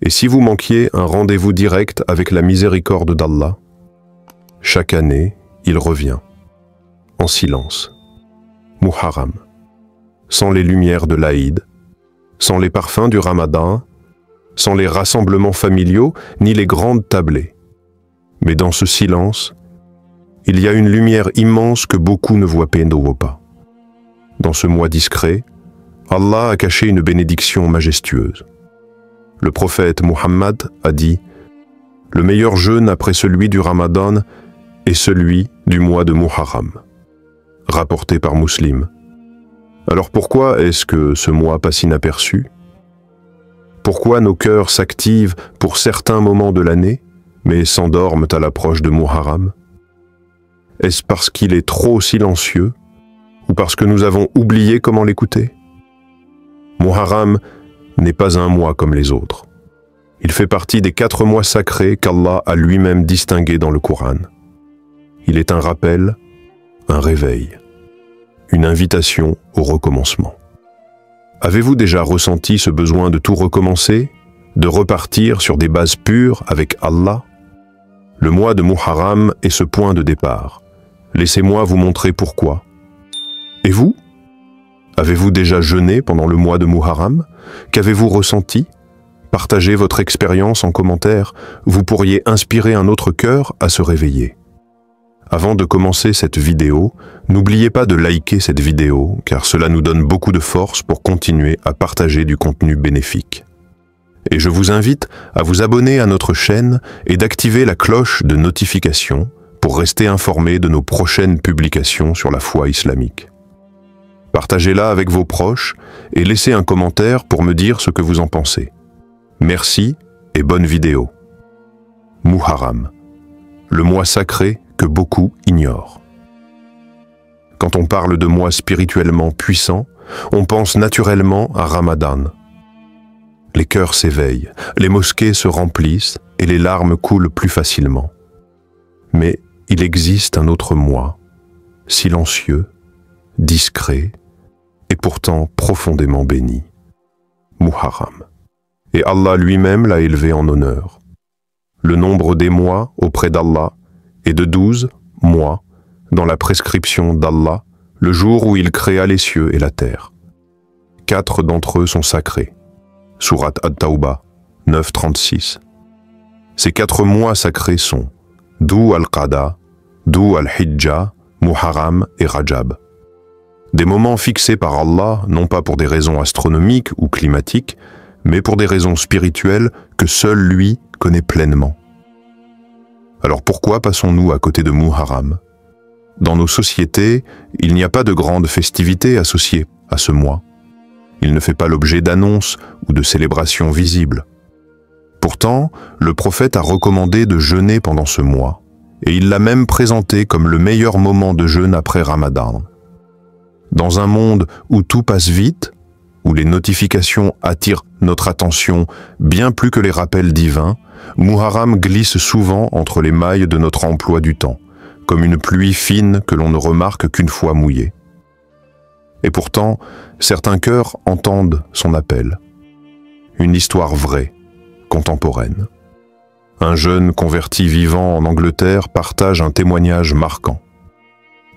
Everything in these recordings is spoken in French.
Et si vous manquiez un rendez-vous direct avec la miséricorde d'Allah, chaque année, il revient, en silence. Muharram, sans les lumières de l'Aïd, sans les parfums du Ramadan, sans les rassemblements familiaux, ni les grandes tablées. Mais dans ce silence, il y a une lumière immense que beaucoup ne voient pas. Dans ce mois discret, Allah a caché une bénédiction majestueuse. Le prophète Muhammad a dit « Le meilleur jeûne après celui du Ramadan est celui du mois de Muharram », rapporté par Muslim. Alors pourquoi est-ce que ce mois passe inaperçu? Pourquoi nos cœurs s'activent pour certains moments de l'année, mais s'endorment à l'approche de Muharram? Est-ce parce qu'il est trop silencieux ou parce que nous avons oublié comment l'écouter? Muharram n'est pas un mois comme les autres. Il fait partie des 4 mois sacrés qu'Allah a lui-même distingués dans le Coran. Il est un rappel, un réveil, une invitation au recommencement. Avez-vous déjà ressenti ce besoin de tout recommencer, de repartir sur des bases pures avec Allah? Le mois de Muharram est ce point de départ. Laissez-moi vous montrer pourquoi. Et vous? Avez-vous déjà jeûné pendant le mois de Muharram? Qu'avez-vous ressenti? Partagez votre expérience en commentaire, vous pourriez inspirer un autre cœur à se réveiller. Avant de commencer cette vidéo, n'oubliez pas de liker cette vidéo, car cela nous donne beaucoup de force pour continuer à partager du contenu bénéfique. Et je vous invite à vous abonner à notre chaîne et d'activer la cloche de notification pour rester informé de nos prochaines publications sur la foi islamique. Partagez-la avec vos proches et laissez un commentaire pour me dire ce que vous en pensez. Merci et bonne vidéo. Muharram, le mois sacré que beaucoup ignorent. Quand on parle de mois spirituellement puissants, on pense naturellement à Ramadan. Les cœurs s'éveillent, les mosquées se remplissent et les larmes coulent plus facilement. Mais il existe un autre mois, silencieux, discret et pourtant profondément béni. Muharram. Et Allah lui-même l'a élevé en honneur. Le nombre des mois auprès d'Allah est de 12 mois dans la prescription d'Allah, le jour où il créa les cieux et la terre. 4 d'entre eux sont sacrés. Surat At-Tawbah 9:36. Ces 4 mois sacrés sont Dhu al-Qada, Dhu al-Hijjah, Muharram et Rajab. Des moments fixés par Allah, non pas pour des raisons astronomiques ou climatiques, mais pour des raisons spirituelles que seul lui connaît pleinement. Alors pourquoi passons-nous à côté de Muharram? Dans nos sociétés, il n'y a pas de grandes festivités associées à ce mois. Il ne fait pas l'objet d'annonces ou de célébrations visibles. Pourtant, le prophète a recommandé de jeûner pendant ce mois, et il l'a même présenté comme le meilleur moment de jeûne après Ramadan. Dans un monde où tout passe vite, où les notifications attirent notre attention bien plus que les rappels divins, Muharram glisse souvent entre les mailles de notre emploi du temps, comme une pluie fine que l'on ne remarque qu'une fois mouillée. Et pourtant, certains cœurs entendent son appel. Une histoire vraie, contemporaine. Un jeune converti vivant en Angleterre partage un témoignage marquant.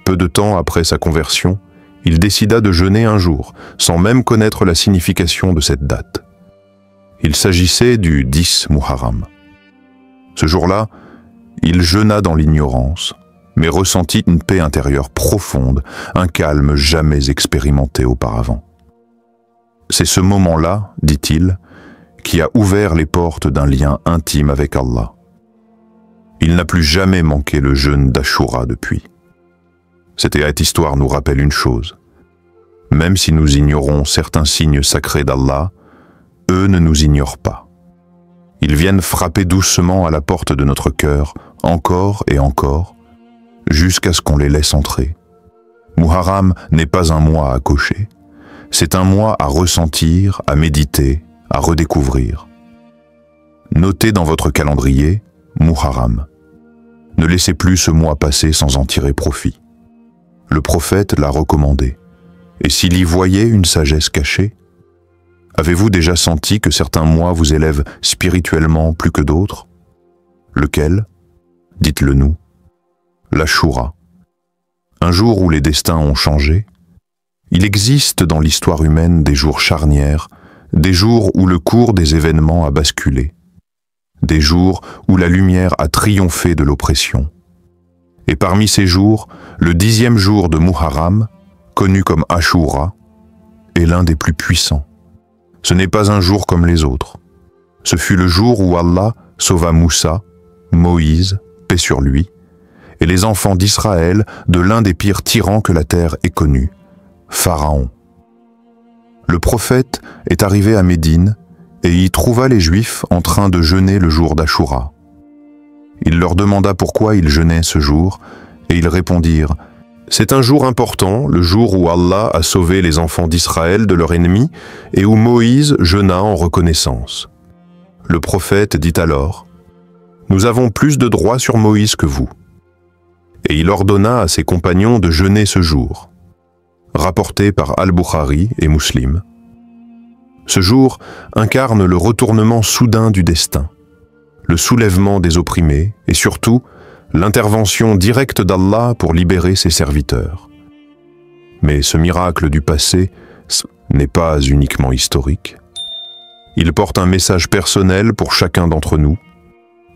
Peu de temps après sa conversion, il décida de jeûner un jour, sans même connaître la signification de cette date. Il s'agissait du 10 Muharram. Ce jour-là, il jeûna dans l'ignorance, mais ressentit une paix intérieure profonde, un calme jamais expérimenté auparavant. C'est ce moment-là, dit-il, qui a ouvert les portes d'un lien intime avec Allah. Il n'a plus jamais manqué le jeûne d'Ashura depuis. Cette histoire nous rappelle une chose. Même si nous ignorons certains signes sacrés d'Allah, eux ne nous ignorent pas. Ils viennent frapper doucement à la porte de notre cœur, encore et encore, jusqu'à ce qu'on les laisse entrer. Muharram n'est pas un mois à cocher, c'est un mois à ressentir, à méditer, à redécouvrir. Notez dans votre calendrier Muharram. Ne laissez plus ce mois passer sans en tirer profit. Le prophète l'a recommandé, et s'il y voyait une sagesse cachée, Avez-vous déjà senti que certains mois vous élèvent spirituellement plus que d'autres? Lequel? Dites-le nous. L'Ashura. Un jour où les destins ont changé. Il existe dans l'histoire humaine des jours charnières, des jours où le cours des événements a basculé, des jours où la lumière a triomphé de l'oppression. Et parmi ces jours, le 10e jour de Muharram, connu comme Ashura, est l'un des plus puissants. Ce n'est pas un jour comme les autres. Ce fut le jour où Allah sauva Moussa, Moïse, paix sur lui, et les enfants d'Israël de l'un des pires tyrans que la terre ait connu, Pharaon. Le prophète est arrivé à Médine et y trouva les Juifs en train de jeûner le jour d'Ashura. Il leur demanda pourquoi ils jeûnaient ce jour, et ils répondirent « C'est un jour important, le jour où Allah a sauvé les enfants d'Israël de leur ennemi et où Moïse jeûna en reconnaissance. » Le prophète dit alors « Nous avons plus de droits sur Moïse que vous. » Et il ordonna à ses compagnons de jeûner ce jour. Rapporté par Al-Bukhari et Muslim. Ce jour incarne le retournement soudain du destin, le soulèvement des opprimés et surtout l'intervention directe d'Allah pour libérer ses serviteurs. Mais ce miracle du passé n'est pas uniquement historique. Il porte un message personnel pour chacun d'entre nous.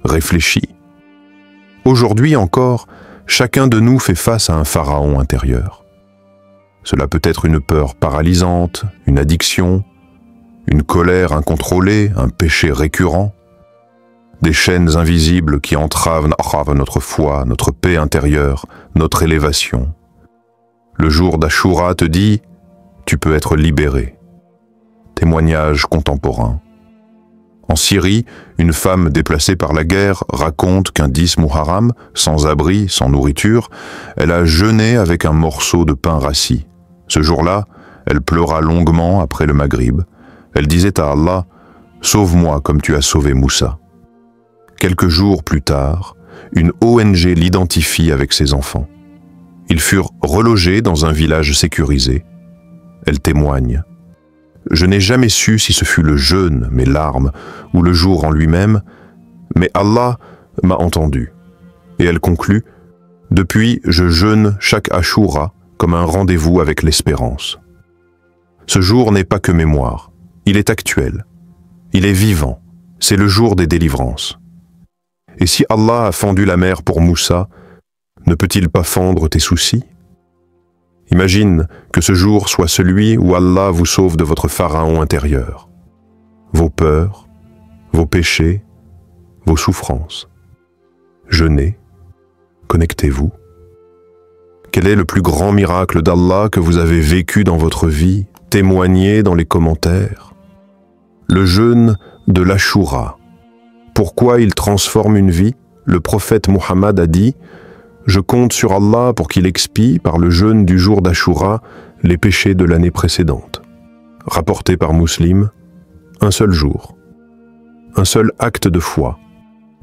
Réfléchis. Aujourd'hui encore, chacun de nous fait face à un pharaon intérieur. Cela peut être une peur paralysante, une addiction, une colère incontrôlée, un péché récurrent, des chaînes invisibles qui entravent notre foi, notre paix intérieure, notre élévation. Le jour d'Ashura te dit « Tu peux être libéré ». Témoignage contemporain. En Syrie, une femme déplacée par la guerre raconte qu'un 10 Muharram, sans abri, sans nourriture, elle a jeûné avec un morceau de pain rassis. Ce jour-là, elle pleura longuement après le Maghrib. Elle disait à Allah « Sauve-moi comme tu as sauvé Moussa ». Quelques jours plus tard, une ONG l'identifie avec ses enfants. Ils furent relogés dans un village sécurisé. Elle témoigne « Je n'ai jamais su si ce fut le jeûne, mes larmes, ou le jour en lui-même, mais Allah m'a entendu. » Et elle conclut « Depuis, je jeûne chaque Ashura, comme un rendez-vous avec l'espérance. Ce jour n'est pas que mémoire, il est actuel, il est vivant, c'est le jour des délivrances. Et si Allah a fendu la mer pour Moussa, ne peut-il pas fendre tes soucis? Imagine que ce jour soit celui où Allah vous sauve de votre pharaon intérieur, vos peurs, vos péchés, vos souffrances. Jeûnez, connectez-vous. Quel est le plus grand miracle d'Allah que vous avez vécu dans votre vie? Témoignez dans les commentaires. Le jeûne de l'Ashura. Pourquoi il transforme une vie? Le prophète Muhammad a dit « Je compte sur Allah pour qu'il expie par le jeûne du jour d'Ashura les péchés de l'année précédente. » Rapporté par Muslim, un seul jour, un seul acte de foi,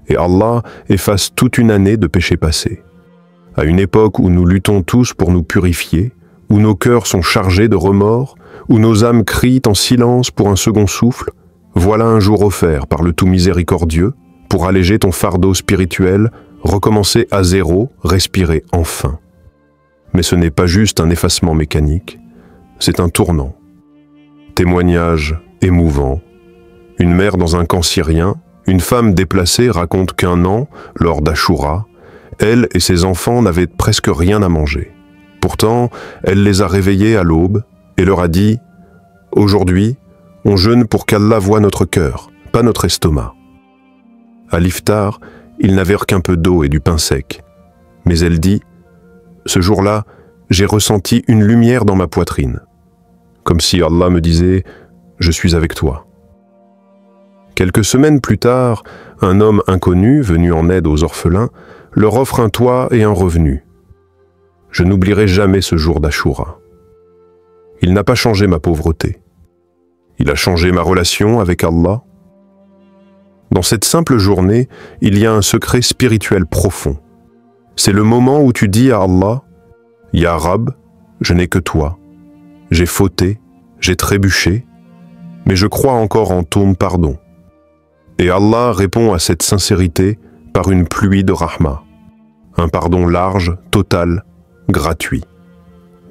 et Allah efface toute une année de péchés passés. À une époque où nous luttons tous pour nous purifier, où nos cœurs sont chargés de remords, où nos âmes crient en silence pour un second souffle, voilà un jour offert par le tout miséricordieux pour alléger ton fardeau spirituel, recommencer à zéro, respirer enfin. Mais ce n'est pas juste un effacement mécanique, c'est un tournant. Témoignage émouvant. Une mère dans un camp syrien, une femme déplacée raconte qu'un an, lors d'Ashura, elle et ses enfants n'avaient presque rien à manger. Pourtant, elle les a réveillés à l'aube et leur a dit « Aujourd'hui, on jeûne pour qu'Allah voie notre cœur, pas notre estomac. » À l'iftar, ils n'avaient qu'un peu d'eau et du pain sec. Mais elle dit « Ce jour-là, j'ai ressenti une lumière dans ma poitrine, comme si Allah me disait « Je suis avec toi ». Quelques semaines plus tard, un homme inconnu, venu en aide aux orphelins, leur offre un toit et un revenu. Je n'oublierai jamais ce jour d'Ashura. Il n'a pas changé ma pauvreté. Il a changé ma relation avec Allah. Dans cette simple journée, il y a un secret spirituel profond. C'est le moment où tu dis à Allah « Ya Rab, je n'ai que toi. J'ai fauté, j'ai trébuché, mais je crois encore en ton pardon. » Et Allah répond à cette sincérité par une pluie de rahma, un pardon large, total, gratuit.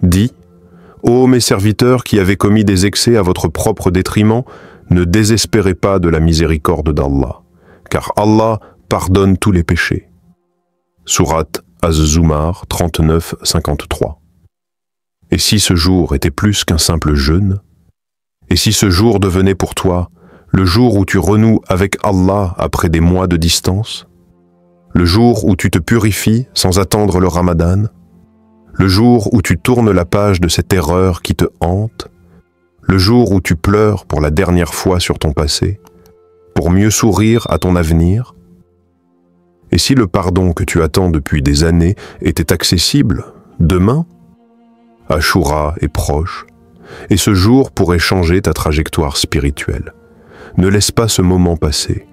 Dit: « Ô mes serviteurs qui avez commis des excès à votre propre détriment, ne désespérez pas de la miséricorde d'Allah, car Allah pardonne tous les péchés. » Sourate Az-Zumar 39-53. Et si ce jour était plus qu'un simple jeûne? Et si ce jour devenait pour toi le jour où tu renoues avec Allah après des mois de distance? Le jour où tu te purifies sans attendre le Ramadan? Le jour où tu tournes la page de cette erreur qui te hante? Le jour où tu pleures pour la dernière fois sur ton passé, pour mieux sourire à ton avenir? Et si le pardon que tu attends depuis des années était accessible demain? Ashura est proche, et ce jour pourrait changer ta trajectoire spirituelle. Ne laisse pas ce moment passer.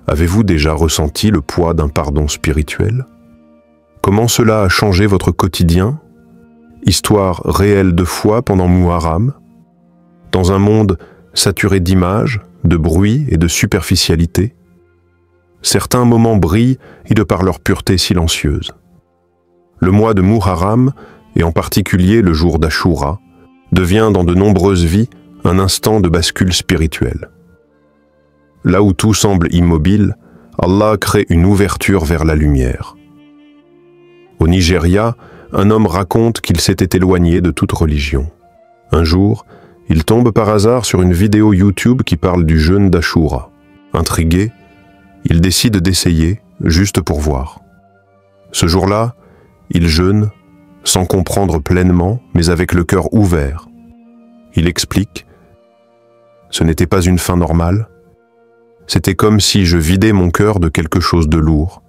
Avez-vous déjà ressenti le poids d'un pardon spirituel? Comment cela a changé votre quotidien? Histoire réelle de foi pendant Muharram? Dans un monde saturé d'images, de bruit et de superficialité? Certains moments brillent et de par leur pureté silencieuse. Le mois de Muharram, et en particulier le jour d'Ashura, devient dans de nombreuses vies un instant de bascule spirituelle. Là où tout semble immobile, Allah crée une ouverture vers la lumière. Au Nigeria, un homme raconte qu'il s'était éloigné de toute religion. Un jour, il tombe par hasard sur une vidéo YouTube qui parle du jeûne d'Ashura. Intrigué, il décide d'essayer, juste pour voir. Ce jour-là, il jeûne, sans comprendre pleinement, mais avec le cœur ouvert. Il explique: « Ce n'était pas une faim normale. C'était comme si je vidais mon cœur de quelque chose de lourd,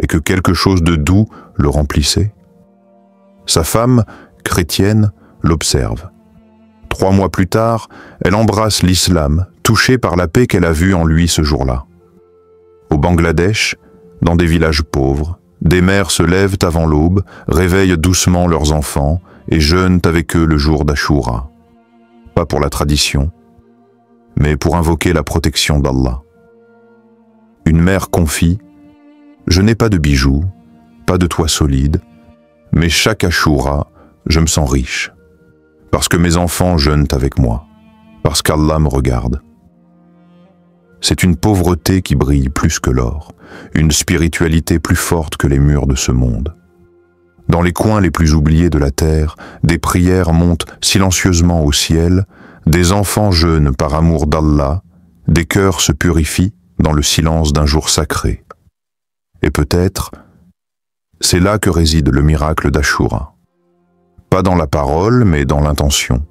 et que quelque chose de doux le remplissait. » Sa femme, chrétienne, l'observe. 3 mois plus tard, elle embrasse l'islam, touchée par la paix qu'elle a vue en lui ce jour-là. Au Bangladesh, dans des villages pauvres, des mères se lèvent avant l'aube, réveillent doucement leurs enfants et jeûnent avec eux le jour d'Ashura. Pas pour la tradition, mais pour invoquer la protection d'Allah. Une mère confie: « Je n'ai pas de bijoux, pas de toit solide, mais chaque Ashura, je me sens riche, parce que mes enfants jeûnent avec moi, parce qu'Allah me regarde. » C'est une pauvreté qui brille plus que l'or, une spiritualité plus forte que les murs de ce monde. Dans les coins les plus oubliés de la terre, des prières montent silencieusement au ciel, des enfants jeûnent par amour d'Allah, des cœurs se purifient dans le silence d'un jour sacré. Et peut-être, c'est là que réside le miracle d'Ashura. Pas dans la parole, mais dans l'intention.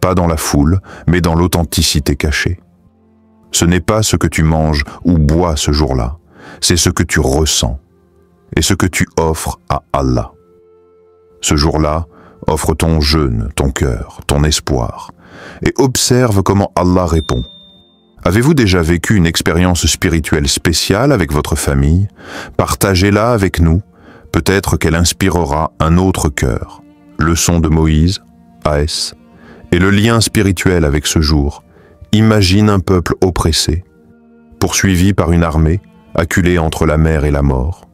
Pas dans la foule, mais dans l'authenticité cachée. Ce n'est pas ce que tu manges ou bois ce jour-là, c'est ce que tu ressens et ce que tu offres à Allah. Ce jour-là, offre ton jeûne, ton cœur, ton espoir, et observe comment Allah répond. Avez-vous déjà vécu une expérience spirituelle spéciale avec votre famille? Partagez-la avec nous, peut-être qu'elle inspirera un autre cœur. Leçon de Moïse, AS, et le lien spirituel avec ce jour. Imagine un peuple oppressé, poursuivi par une armée, acculé entre la mer et la mort.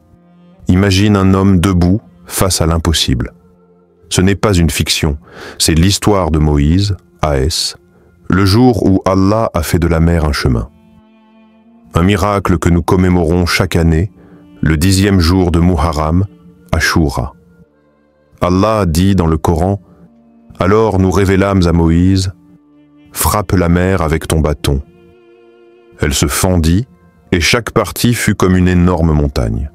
Imagine un homme debout face à l'impossible. Ce n'est pas une fiction, c'est l'histoire de Moïse, AS, le jour où Allah a fait de la mer un chemin. Un miracle que nous commémorons chaque année, le 10e jour de Muharram, Ashura. Allah a dit dans le Coran: « Alors nous révélâmes à Moïse: frappe la mer avec ton bâton. » Elle se fendit, et chaque partie fut comme une énorme montagne.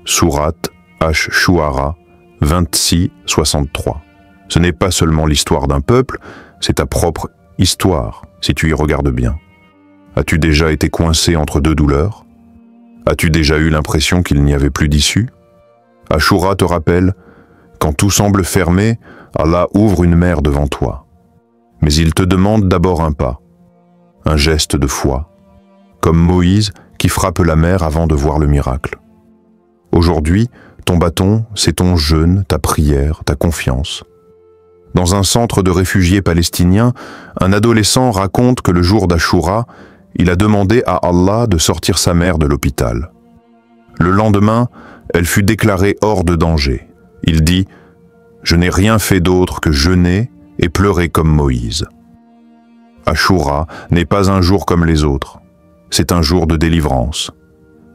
Sourate Ash-Shu'ara 26-63. Ce n'est pas seulement l'histoire d'un peuple, c'est ta propre histoire, si tu y regardes bien. As-tu déjà été coincé entre 2 douleurs? As-tu déjà eu l'impression qu'il n'y avait plus d'issue? Ashura te rappelle: quand tout semble fermé, Allah ouvre une mer devant toi. Mais il te demande d'abord un pas, un geste de foi, comme Moïse qui frappe la mer avant de voir le miracle. Aujourd'hui, ton bâton, c'est ton jeûne, ta prière, ta confiance. Dans un centre de réfugiés palestiniens, un adolescent raconte que le jour d'Achoura, il a demandé à Allah de sortir sa mère de l'hôpital. Le lendemain, elle fut déclarée hors de danger. Il dit « Je n'ai rien fait d'autre que jeûner et pleurer comme Moïse. » Achoura n'est pas un jour comme les autres. C'est un jour de délivrance.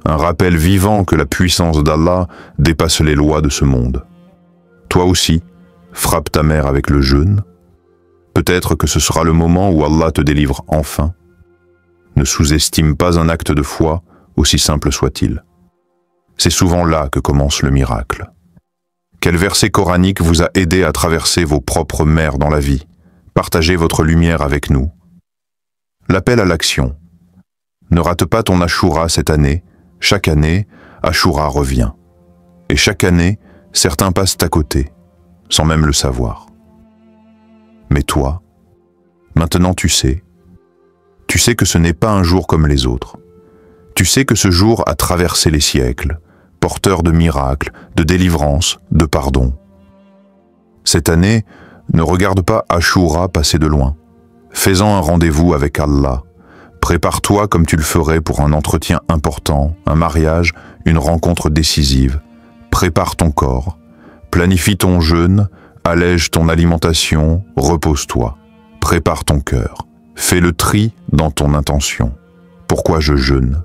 Un rappel vivant que la puissance d'Allah dépasse les lois de ce monde. Toi aussi, frappe ta mère avec le jeûne. Peut-être que ce sera le moment où Allah te délivre enfin. Ne sous-estime pas un acte de foi, aussi simple soit-il. C'est souvent là que commence le miracle. Quel verset coranique vous a aidé à traverser vos propres mers dans la vie? Partagez votre lumière avec nous. L'appel à l'action. Ne rate pas ton Achoura cette année. Chaque année, Achoura revient. Et chaque année, certains passent à côté, sans même le savoir. Mais toi, maintenant tu sais. Tu sais que ce n'est pas un jour comme les autres. Tu sais que ce jour a traversé les siècles, porteur de miracles, de délivrance, de pardon. Cette année, ne regarde pas Achoura passer de loin. Fais-en un rendez-vous avec Allah. Prépare-toi comme tu le ferais pour un entretien important, un mariage, une rencontre décisive. Prépare ton corps. Planifie ton jeûne, allège ton alimentation, repose-toi. Prépare ton cœur. Fais le tri dans ton intention. Pourquoi je jeûne?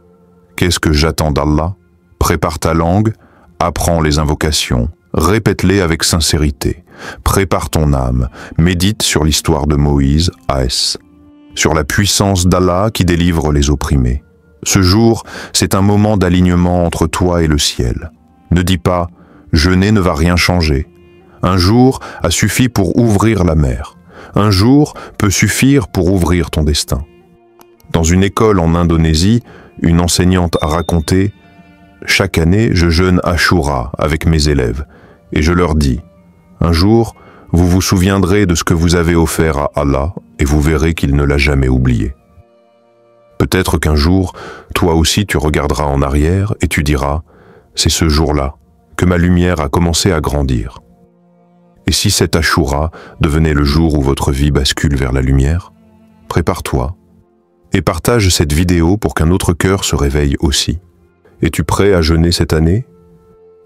Qu'est-ce que j'attends d'Allah? Prépare ta langue, apprends les invocations, répète-les avec sincérité. Prépare ton âme, médite sur l'histoire de Moïse, A.S., sur la puissance d'Allah qui délivre les opprimés. Ce jour, c'est un moment d'alignement entre toi et le ciel. Ne dis pas « jeûner ne va rien changer ». Un jour a suffi pour ouvrir la mer. Un jour peut suffire pour ouvrir ton destin. Dans une école en Indonésie, une enseignante a raconté « Chaque année, je jeûne Achoura avec mes élèves et je leur dis « Un jour, vous vous souviendrez de ce que vous avez offert à Allah et vous verrez qu'il ne l'a jamais oublié. » Peut-être qu'un jour, toi aussi tu regarderas en arrière et tu diras « C'est ce jour-là que ma lumière a commencé à grandir. » Et si cet Achoura devenait le jour où votre vie bascule vers la lumière, prépare-toi et partage cette vidéo pour qu'un autre cœur se réveille aussi. Es-tu prêt à jeûner cette année?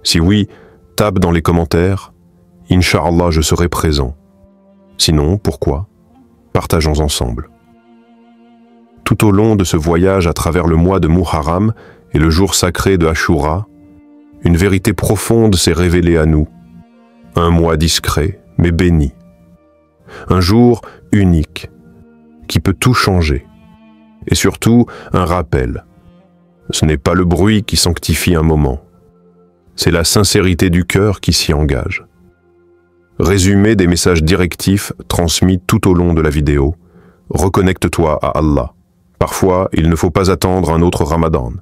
Si oui, tape dans les commentaires « Inch'Allah, je serai présent ». Sinon, pourquoi? Partageons ensemble. Tout au long de ce voyage à travers le mois de Muharram et le jour sacré de Achoura, une vérité profonde s'est révélée à nous. Un mois discret, mais béni. Un jour unique, qui peut tout changer. Et surtout, un rappel. Ce n'est pas le bruit qui sanctifie un moment. C'est la sincérité du cœur qui s'y engage. Résumé des messages directifs transmis tout au long de la vidéo. Reconnecte-toi à Allah. Parfois, il ne faut pas attendre un autre Ramadan.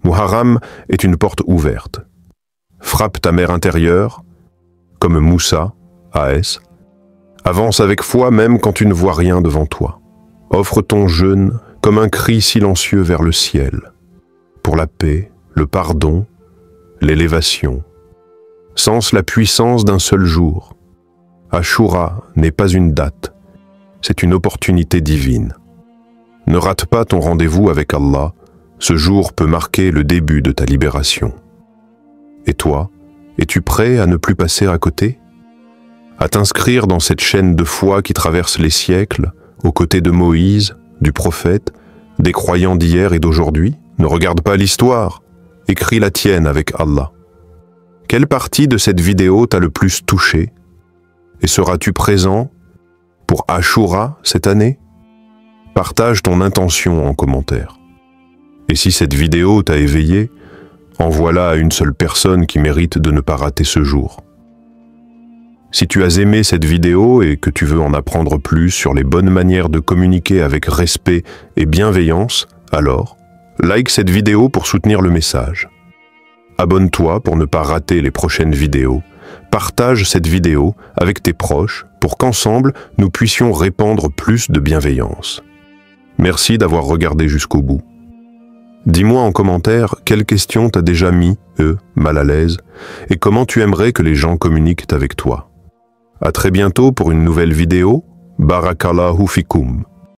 Muharram est une porte ouverte. Frappe ta mère intérieure, comme Moussa, A.S. Avance avec foi même quand tu ne vois rien devant toi. Offre ton jeûne comme un cri silencieux vers le ciel, pour la paix, le pardon, l'élévation. Sens la puissance d'un seul jour. Achoura n'est pas une date, c'est une opportunité divine. Ne rate pas ton rendez-vous avec Allah, ce jour peut marquer le début de ta libération. Et toi, es-tu prêt à ne plus passer à côté? À t'inscrire dans cette chaîne de foi qui traverse les siècles, aux côtés de Moïse, du prophète, des croyants d'hier et d'aujourd'hui? Ne regarde pas l'histoire, écris la tienne avec Allah. Quelle partie de cette vidéo t'a le plus touché? Et seras-tu présent pour Achoura cette année? Partage ton intention en commentaire. Et si cette vidéo t'a éveillé, envoie-la à une seule personne qui mérite de ne pas rater ce jour. Si tu as aimé cette vidéo et que tu veux en apprendre plus sur les bonnes manières de communiquer avec respect et bienveillance, alors, like cette vidéo pour soutenir le message. Abonne-toi pour ne pas rater les prochaines vidéos. Partage cette vidéo avec tes proches pour qu'ensemble, nous puissions répandre plus de bienveillance. Merci d'avoir regardé jusqu'au bout. Dis-moi en commentaire quelles questions t'as déjà mis, mal à l'aise, et comment tu aimerais que les gens communiquent avec toi. À très bientôt pour une nouvelle vidéo. Barakallahu fikum.